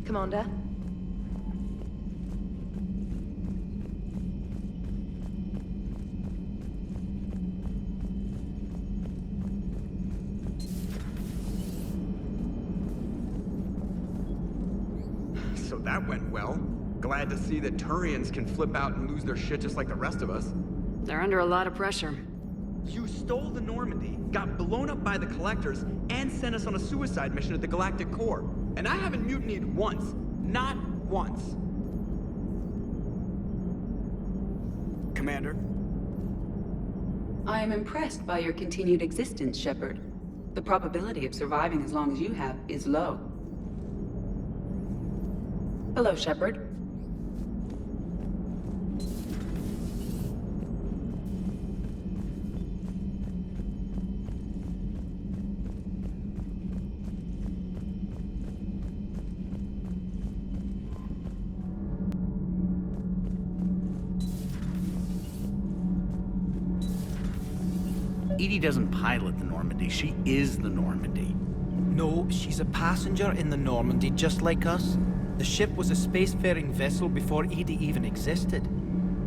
Commander? So that went well. Glad to see that Turians can flip out and lose their shit just like the rest of us. They're under a lot of pressure. You stole the Normandy, got blown up by the Collectors, and sent us on a suicide mission at the Galactic Core. And I haven't mutinied once. Not once. Commander? I am impressed by your continued existence, Shepard. The probability of surviving as long as you have is low. Hello, Shepard. Edie doesn't pilot the Normandy, she is the Normandy. No, she's a passenger in the Normandy, just like us. The ship was a spacefaring vessel before Edie even existed.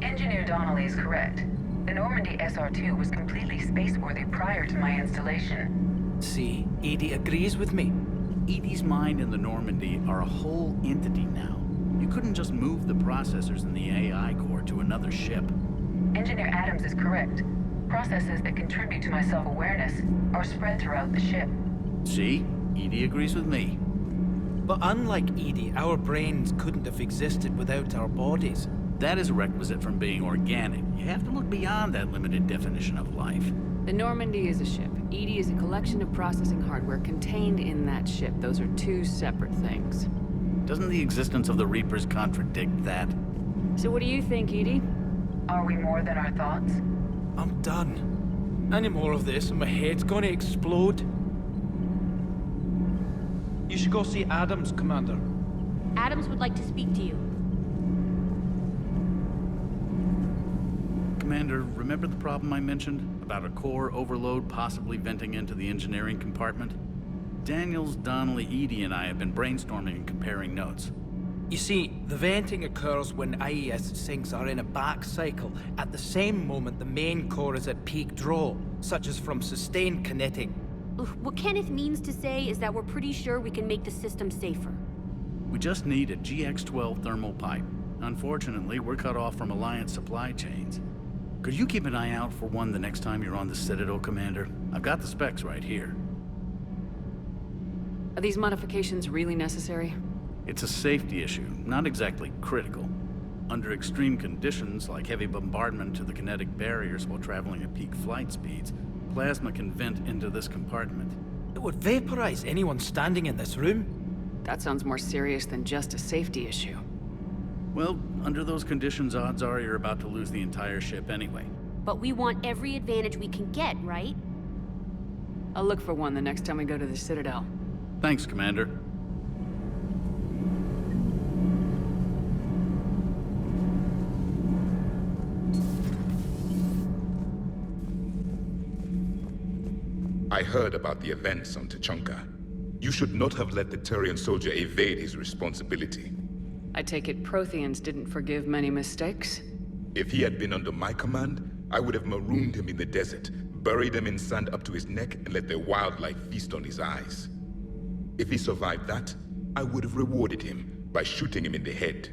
Engineer Donnelly is correct. The Normandy SR-2 was completely spaceworthy prior to my installation. See, Edie agrees with me. Edie's mind and the Normandy are a whole entity now. You couldn't just move the processors in the AI core to another ship. Engineer Adams is correct. Processes that contribute to my self-awareness are spread throughout the ship. See? Edie agrees with me. But unlike Edie, our brains couldn't have existed without our bodies. That is a requisite from being organic. You have to look beyond that limited definition of life. The Normandy is a ship. Edie is a collection of processing hardware contained in that ship. Those are two separate things. Doesn't the existence of the Reapers contradict that? So what do you think, Edie? Are we more than our thoughts? I'm done. Any more of this and my head's gonna explode. You should go see Adams, Commander. Adams would like to speak to you. Commander, remember the problem I mentioned? About a core overload possibly venting into the engineering compartment? Daniels, Donnelly, Edie, and I have been brainstorming and comparing notes. You see, the venting occurs when IES sinks are in a back cycle at the same moment the main core is at peak draw, such as from sustained kinetic. What Kenneth means to say is that we're pretty sure we can make the system safer. We just need a GX-12 thermal pipe. Unfortunately, we're cut off from Alliance supply chains. Could you keep an eye out for one the next time you're on the Citadel, Commander? I've got the specs right here. Are these modifications really necessary? It's a safety issue, not exactly critical. Under extreme conditions, like heavy bombardment to the kinetic barriers while traveling at peak flight speeds, plasma can vent into this compartment. It would vaporize anyone standing in this room. That sounds more serious than just a safety issue. Well, under those conditions, odds are you're about to lose the entire ship anyway. But we want every advantage we can get, right? I'll look for one the next time we go to the Citadel. Thanks, Commander. I heard about the events on Tachanka. You should not have let the Turian soldier evade his responsibility. I take it Protheans didn't forgive many mistakes? If he had been under my command, I would have marooned him in the desert, buried him in sand up to his neck, and let the wildlife feast on his eyes. If he survived that, I would have rewarded him by shooting him in the head.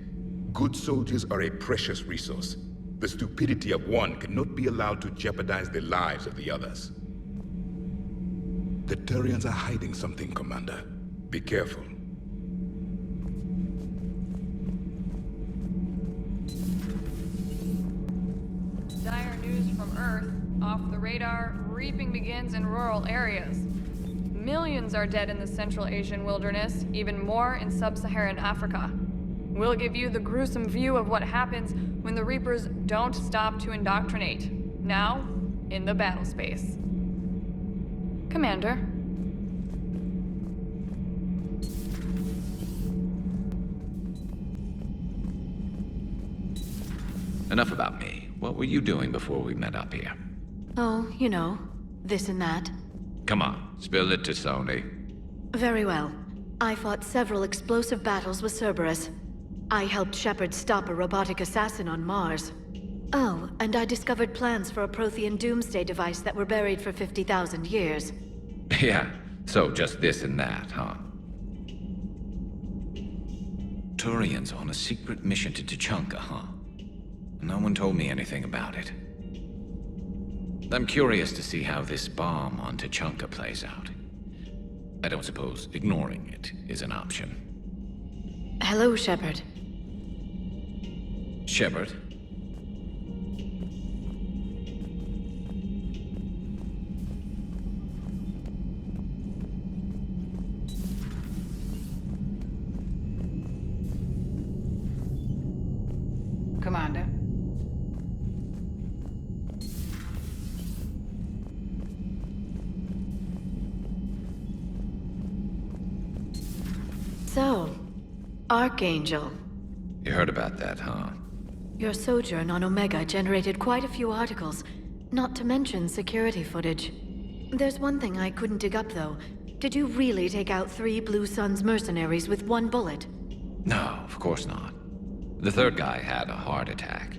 Good soldiers are a precious resource. The stupidity of one cannot be allowed to jeopardize the lives of the others. The Turians are hiding something, Commander. Be careful. Dire news from Earth. Off the radar, reaping begins in rural areas. Millions are dead in the Central Asian wilderness, even more in sub-Saharan Africa. We'll give you the gruesome view of what happens when the Reapers don't stop to indoctrinate. Now, in the battle space. Commander. Enough about me. What were you doing before we met up here? Oh, you know, this and that. Come on, spill it to Sony. Very well. I fought several explosive battles with Cerberus. I helped Shepard stop a robotic assassin on Mars. Oh, and I discovered plans for a Prothean doomsday device that were buried for 50,000 years. Yeah, so just this and that, huh? Turian's on a secret mission to Tuchanka, huh? No one told me anything about it. I'm curious to see how this bomb on Tuchanka plays out. I don't suppose ignoring it is an option. Hello, Shepard. Shepard? Commander. So, Archangel. You heard about that, huh? Your sojourn on Omega generated quite a few articles, not to mention security footage. There's one thing I couldn't dig up, though. Did you really take out 3 Blue Suns mercenaries with 1 bullet? No, of course not. The third guy had a heart attack.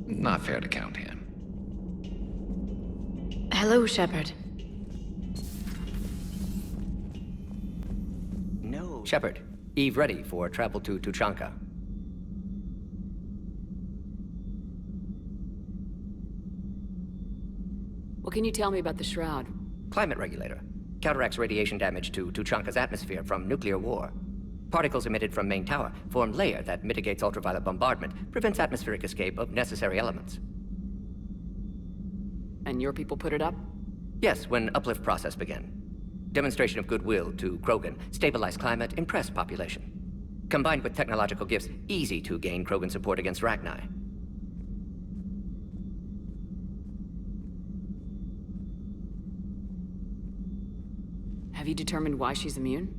Not fair to count him. Hello, Shepard. No. Shepard, Eve ready for travel to Tuchanka. What can you tell me about the Shroud? Climate regulator. Counteracts radiation damage to Tuchanka's atmosphere from nuclear war. Particles emitted from main tower form layer that mitigates ultraviolet bombardment, prevents atmospheric escape of necessary elements. And your people put it up? Yes, when uplift process began. Demonstration of goodwill to Krogan, stabilize climate, impress population. Combined with technological gifts, easy to gain Krogan support against Rachni. Have you determined why she's immune?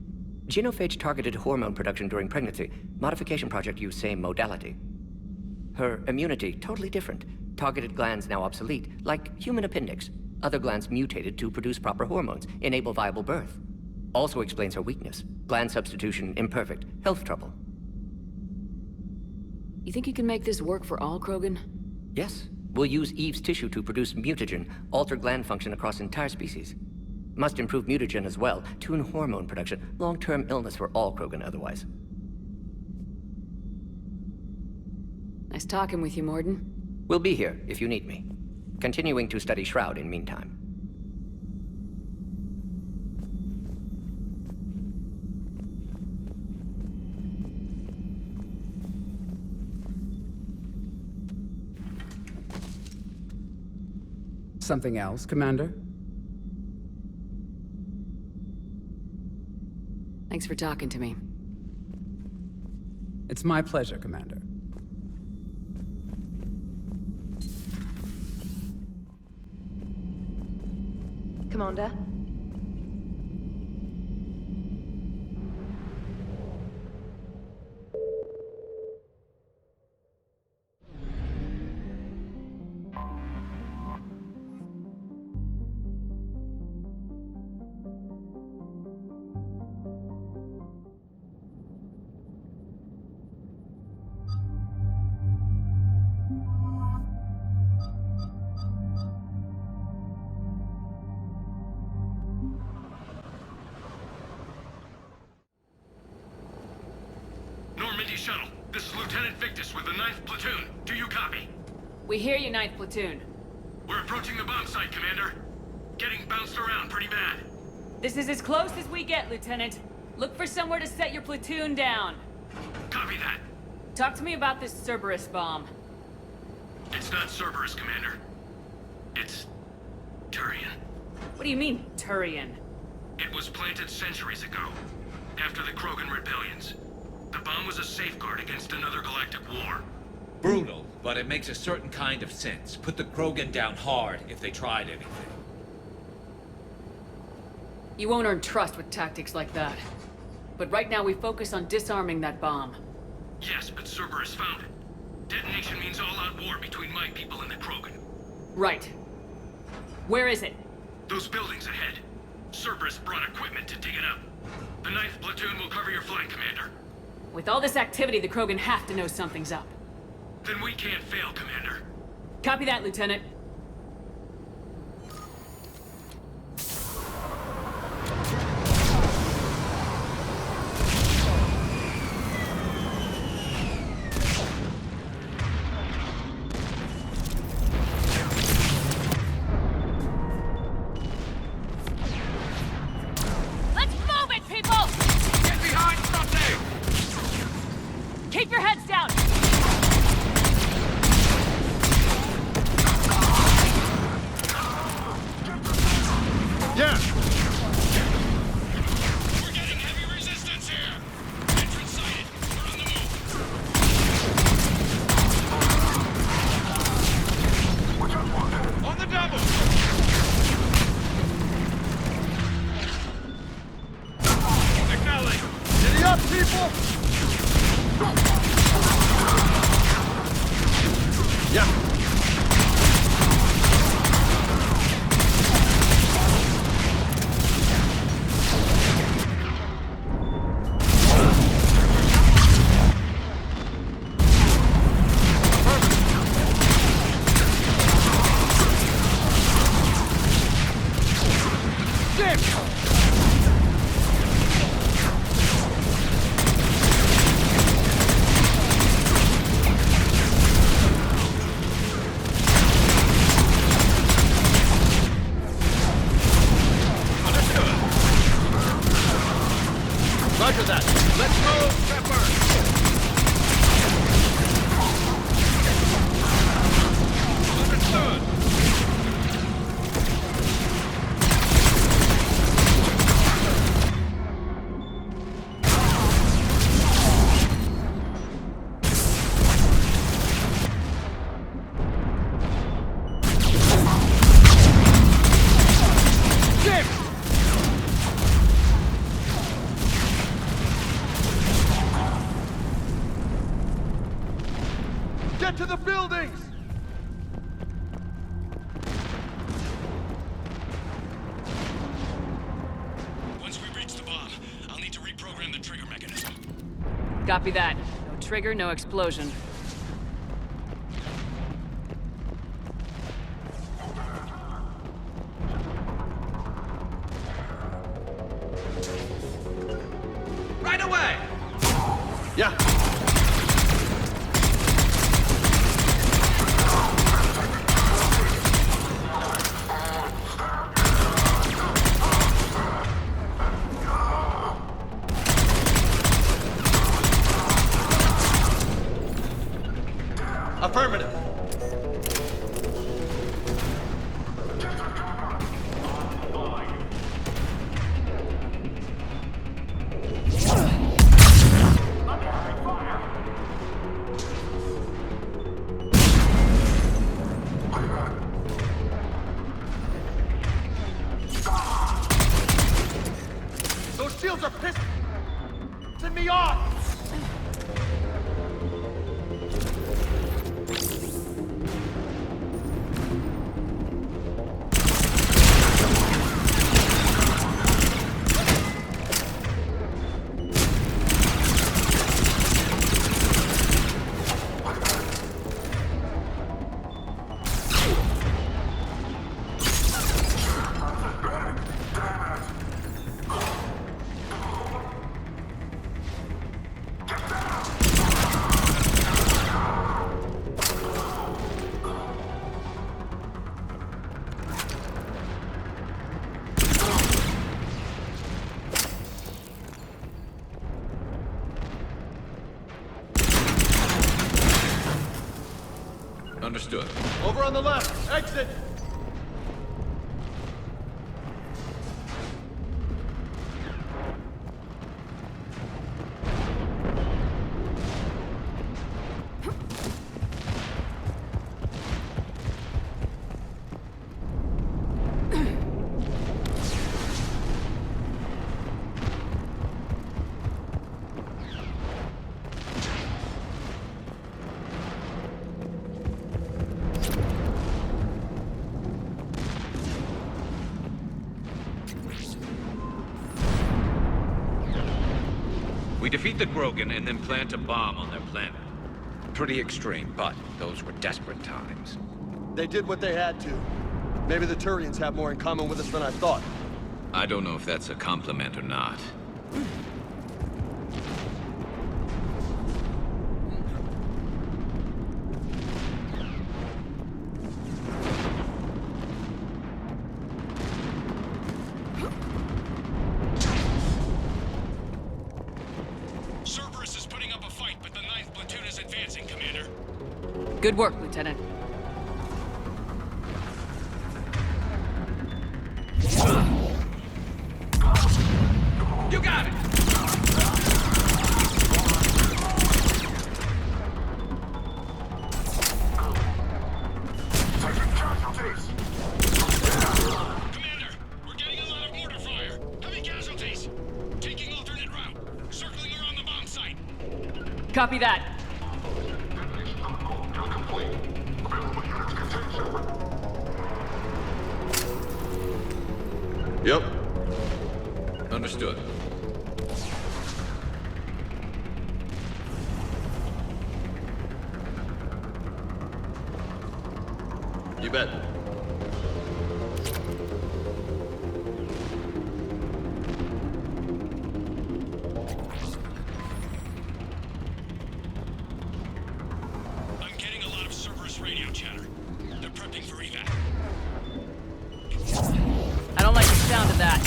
Genophage targeted hormone production during pregnancy. Modification project used same modality. Her immunity, totally different. Targeted glands now obsolete, like human appendix. Other glands mutated to produce proper hormones, enable viable birth. Also explains her weakness. Gland substitution imperfect, health trouble. You think you can make this work for all Krogan? Yes. We'll use Eve's tissue to produce mutagen, alter gland function across entire species. Must improve mutagen as well, tune hormone production, long-term illness for all Krogan otherwise. Nice talking with you, Morden. We'll be here if you need me. Continuing to study Shroud in meantime. Something else, Commander? Thanks for talking to me. It's my pleasure, Commander. Commander? Normandy shuttle. This is Lieutenant Victus with the 9th Platoon. Do you copy? We hear you, 9th Platoon. We're approaching the bomb site, Commander. Getting bounced around pretty bad. This is as close as we get, Lieutenant. Look for somewhere to set your platoon down. Copy that. Talk to me about this Cerberus bomb. It's not Cerberus, Commander. It's Turian. What do you mean, Turian? It was planted centuries ago, after the Krogan rebellions. The bomb was a safeguard against another galactic war. Brutal, but it makes a certain kind of sense. Put the Krogan down hard if they tried anything. You won't earn trust with tactics like that. But right now we focus on disarming that bomb. Yes, but Cerberus found it. Detonation means all-out war between my people and the Krogan. Right. Where is it? Those buildings ahead. Cerberus brought equipment to dig it up. The 9th Platoon will cover With all this activity, the Krogan have to know something's up. Then we can't fail, Commander. Copy that, Lieutenant. Let's move it, people! Get behind something! Keep your heads down! Yeah! We're getting heavy resistance here! Entrance sighted! We're on the move! On the double! Acknowledge! Giddy up, people! Yeah! Roger that. Let's move, Pepper! Understood! Get to the buildings! Once we reach the bomb, I'll need to reprogram the trigger mechanism. Copy that. No trigger, no explosion. Right away! Yeah. Affirmative. Those shields are pissing me off! Understood. Over on the left. Exit. We defeat the Krogan and then plant a bomb on their planet. Pretty extreme, but those were desperate times. They did what they had to. Maybe the Turians have more in common with us than I thought. I don't know if that's a compliment or not. Cerberus is putting up a fight, but the 9th platoon is advancing, Commander. Good work, Lieutenant. You got it! Commander, we're getting a lot of mortar fire. Heavy casualties. Taking alternate route. Circling around the bomb site. Copy that. Yep. Understood. You bet. I'm getting a lot of Cerberus radio chatter. They're prepping for evac. I don't like the sound of that.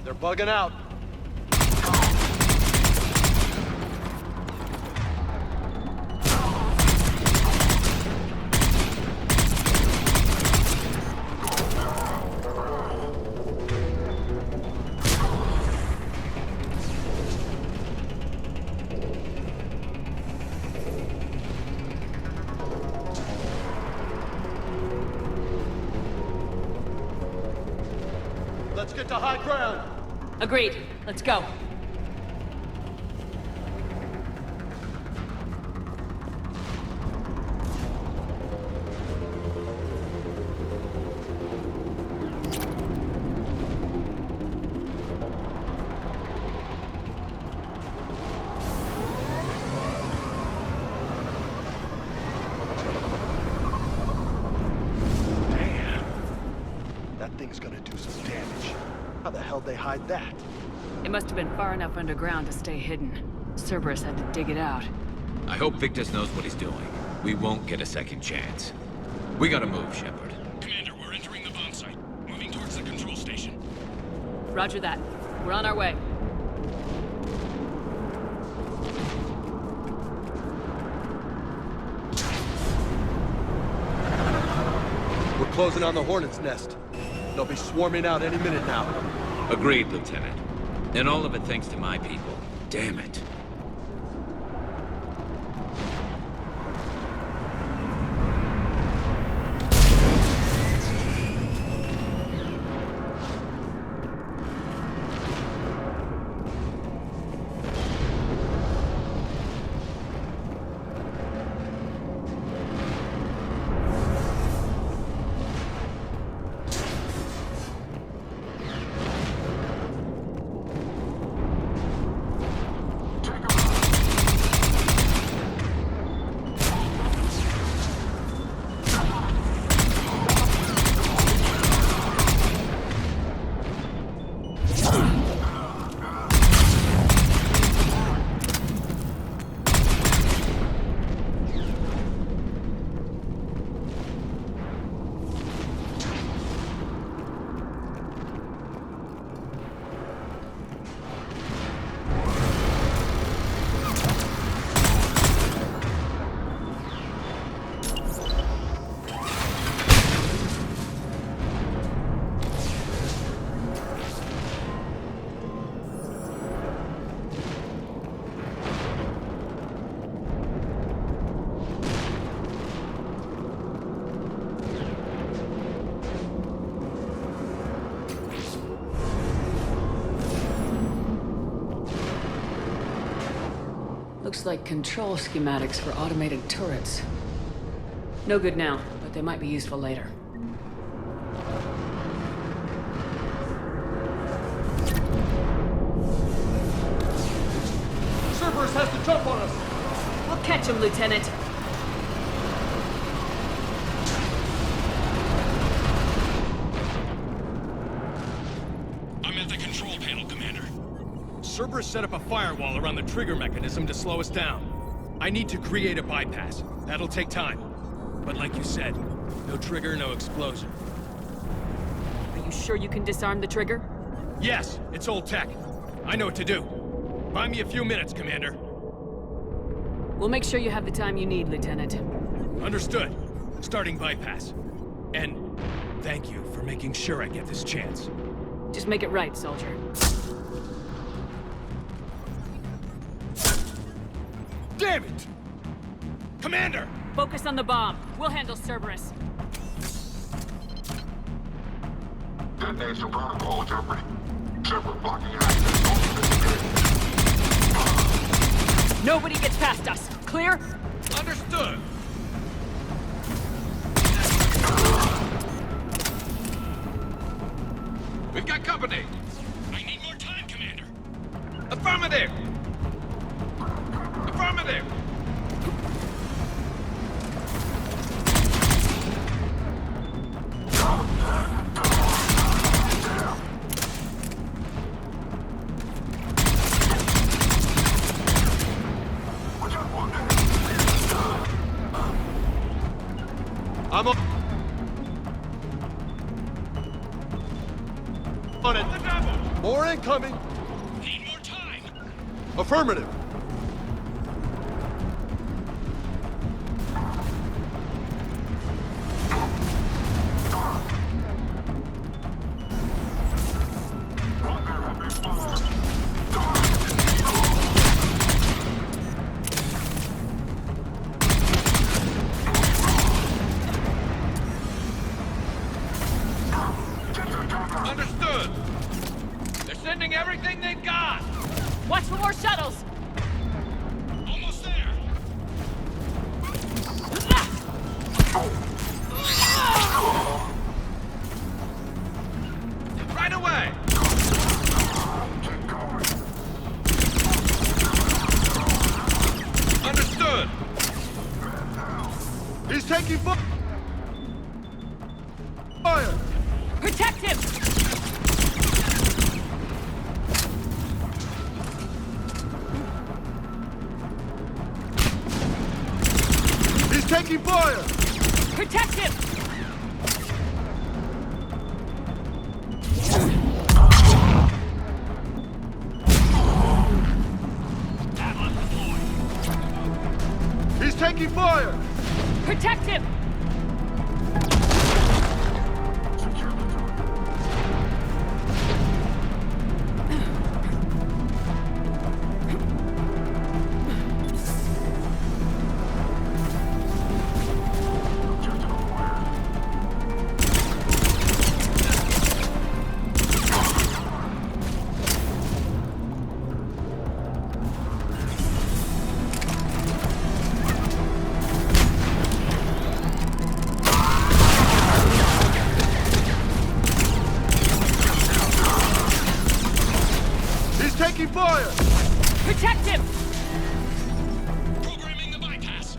They're bugging out. Let's get to high ground. Agreed. Let's go. That thing's gonna do some damage. How the hell they hide that? It must have been far enough underground to stay hidden. Cerberus had to dig it out. I hope Victus knows what he's doing. We won't get a second chance. We gotta move, Shepard. Commander, we're entering the bomb site. Moving towards the control station. Roger that. We're on our way. We're closing on the Hornet's nest. They'll be swarming out any minute now. Agreed, Lieutenant. And all of it thanks to my people. Damn it. Looks like control schematics for automated turrets. No good now, but they might be useful later. Cerberus has to jump on us! We'll catch him, Lieutenant. I'm at the control panel, Commander. Cerberus set up a firewall around the trigger mechanism to slow us down. I need to create a bypass. That'll take time. But like you said, no trigger, no explosion. Are you sure you can disarm the trigger? Yes, it's old tech. I know what to do. Buy me a few minutes, Commander. We'll make sure you have the time you need, Lieutenant. Understood. Starting bypass. And thank you for making sure I get this chance. Just make it right, soldier. Damn it! Commander! Focus on the bomb. We'll handle Cerberus. Detonation protocol jeopardy. Shepard blocking access. Nobody gets past us. Clear? Understood! We've got company! I need more time, Commander! Affirmative! Affirmative! I'm on it. More incoming. Need more time. Affirmative. Understood. They're sending everything they've got. Watch for more shuttles! Almost there. Right away. Understood. He's taking fire. Protect him! He's taking fire. Protect him! He's taking fire. Protect him! Taking fire! Protect him! Programming the bypass.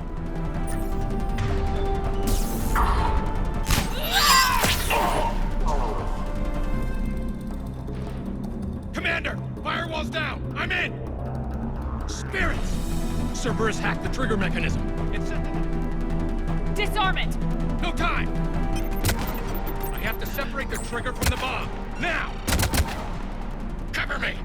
Commander! Firewall's down! I'm in! Spirits! Cerberus hacked the trigger mechanism. It's set to... Disarm it! No time! I have to separate the trigger from the bomb. Now! Cover me!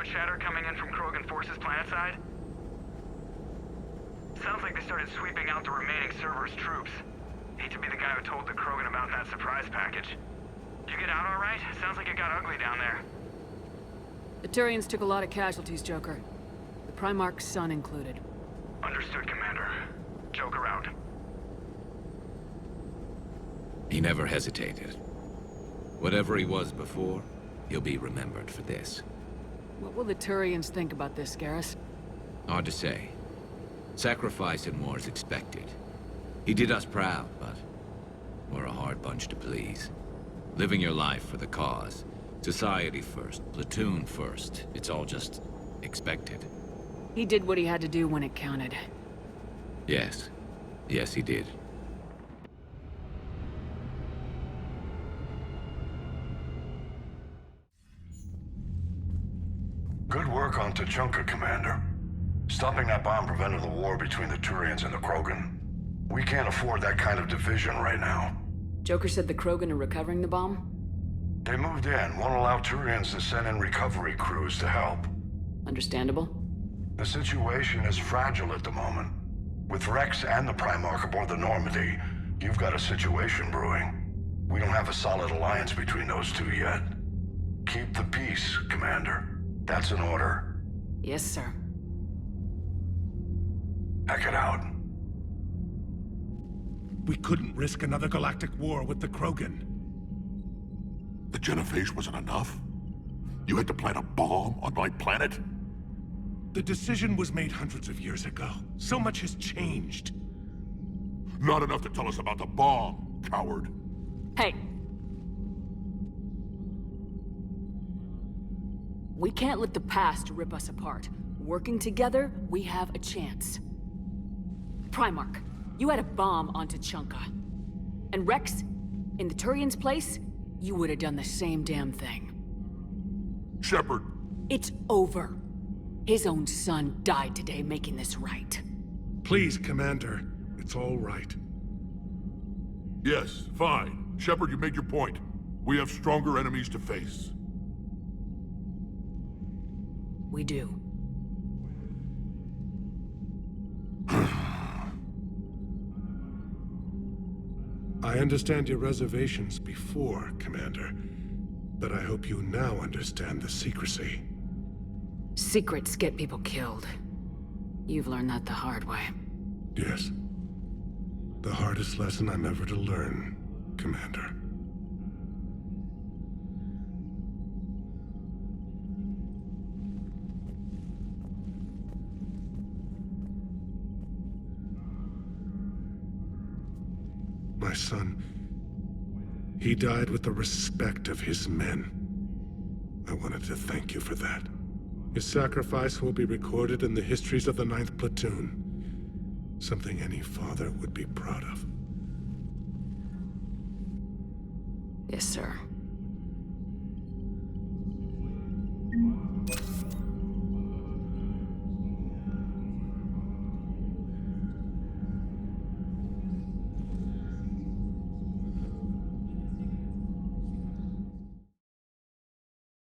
chatter coming in from Krogan forces planetside? Sounds like they started sweeping out the remaining Cerberus troops. Hate to be the guy who told the Krogan about that surprise package. You get out all right? Sounds like it got ugly down there. The Turians took a lot of casualties, Joker. The Primarch's son included. Understood, Commander. Joker out. He never hesitated. Whatever he was before, he'll be remembered for this. What will the Turians think about this, Garrus? Hard to say. Sacrifice in war is expected. He did us proud, but we're a hard bunch to please. Living your life for the cause. Society first, platoon first. It's all just expected. He did what he had to do when it counted. Yes. Yes, he did. Good work on Tuchanka, Commander. Stopping that bomb prevented the war between the Turians and the Krogan. We can't afford that kind of division right now. Joker said the Krogan are recovering the bomb? They moved in, won't allow Turians to send in recovery crews to help. Understandable. The situation is fragile at the moment. With Rex and the Primarch aboard the Normandy, you've got a situation brewing. We don't have a solid alliance between those two yet. Keep the peace, Commander. That's an order. Yes, sir. Heck it out. We couldn't risk another galactic war with the Krogan. The Genophage wasn't enough? You had to plant a bomb on my planet? The decision was made hundreds of years ago. So much has changed. Not enough to tell us about the bomb, coward. Hey! We can't let the past rip us apart. Working together, we have a chance. Primarch, you had a bomb on Tuchanka. And Rex, in the Turian's place, you would have done the same damn thing. Shepard! It's over. His own son died today making this right. Please, Commander. It's all right. Yes, fine. Shepard, you made your point. We have stronger enemies to face. We do. I understand your reservations before, Commander. But I hope you now understand the secrecy. Secrets get people killed. You've learned that the hard way. Yes. The hardest lesson I'm ever to learn, Commander. My son, he died with the respect of his men. I wanted to thank you for that. His sacrifice will be recorded in the histories of the 9th Platoon. Something any father would be proud of. Yes, sir.